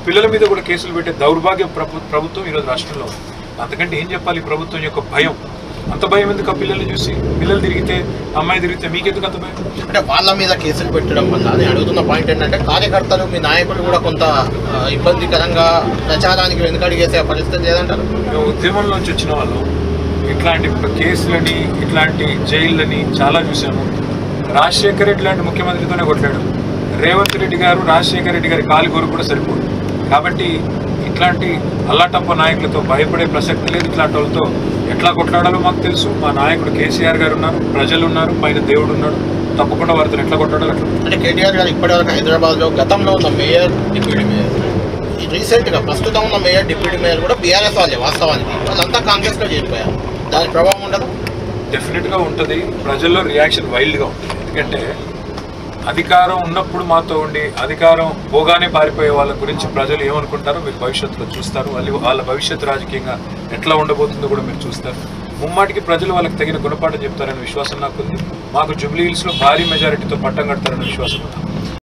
పిల్లల మీద కూడా కేసులు పెట్టే దౌర్భాగ్య ప్రభుత్వం ఈరోజు రాష్ట్రంలో ఉంది. అంతకంటే ఏం చెప్పాలి? ఈ ప్రభుత్వం యొక్క భయం. అంత భయం ఎందుకు? ఆ పిల్లల్ని చూసి పిల్లలు తిరిగితే, అమ్మాయి తిరిగితే మీకెందుకు అంత భయం? అంటే వాళ్ళ మీద కేసులు పెట్టడం వల్ల నేను అడుగుతున్న పాయింట్ ఏంటంటే కార్యకర్తలు మీ నాయకులు కూడా కొంత ఇబ్బందికరంగా ప్రచారానికి వెనుకడిగేసే పరిస్థితి లేదంటారు. మేము ఉద్యమంలోంచి వచ్చిన వాళ్ళు ఇట్లాంటి కేసులని, ఇట్లాంటి జైళ్ళని చాలా చూసాము. రాజశేఖర్ రెడ్డి లాంటి ముఖ్యమంత్రితోనే కొట్లాడు. రేవంత్ రెడ్డి గారు రాజశేఖర రెడ్డి గారి కాలి గోరు కూడా సరిపోదు. కాబట్టి ఇట్లాంటి అల్లాటప్ప నాయకులతో భయపడే ప్రసక్తి లేదు. ఇట్లాంటి వాళ్ళతో ఎట్లా కొట్లాడాలో మాకు తెలుసు. మా నాయకుడు కేసీఆర్ గారు ఉన్నారు, ప్రజలు ఉన్నారు, పైన దేవుడు ఉన్నాడు. తప్పకుండా వారితో ఎట్లా కొట్లాడాలి అట్లా. అంటే కేటీఆర్ గారు ఇప్పటివరకు హైదరాబాద్లో గతంలో ఉన్న మేయర్, డిప్యూటీ మేయర్, రీసెంట్గా ప్రస్తుతం ఉన్న మేయర్, డిప్యూటీ మేయర్ కూడా బీఆర్ఎస్ వాళ్ళే. వాస్తవానికి వాళ్ళంతా కాంగ్రెస్లో చేరిపోయారు. దాని ప్రభావం ఉండదు? డెఫినెట్గా ఉంటుంది. ప్రజల్లో రియాక్షన్ వైల్డ్గా ఉంటుంది. ఎందుకంటే అధికారం ఉన్నప్పుడు మాతో ఉండి అధికారం పోగానే పారిపోయే వాళ్ళ గురించి ప్రజలు ఏమనుకుంటారో మీరు భవిష్యత్తులో చూస్తారు. వాళ్ళ భవిష్యత్తు రాజకీయంగా ఎట్లా ఉండబోతుందో కూడా మీరు చూస్తారు. ముమ్మాటికి ప్రజలు వాళ్ళకి తగిన గుణపాఠం చెప్తారనే విశ్వాసం నాకుంది. మాకు జూబ్లీ హిల్స్లో భారీ మెజారిటీతో పట్టం కడతారనే విశ్వాసం ఉంది.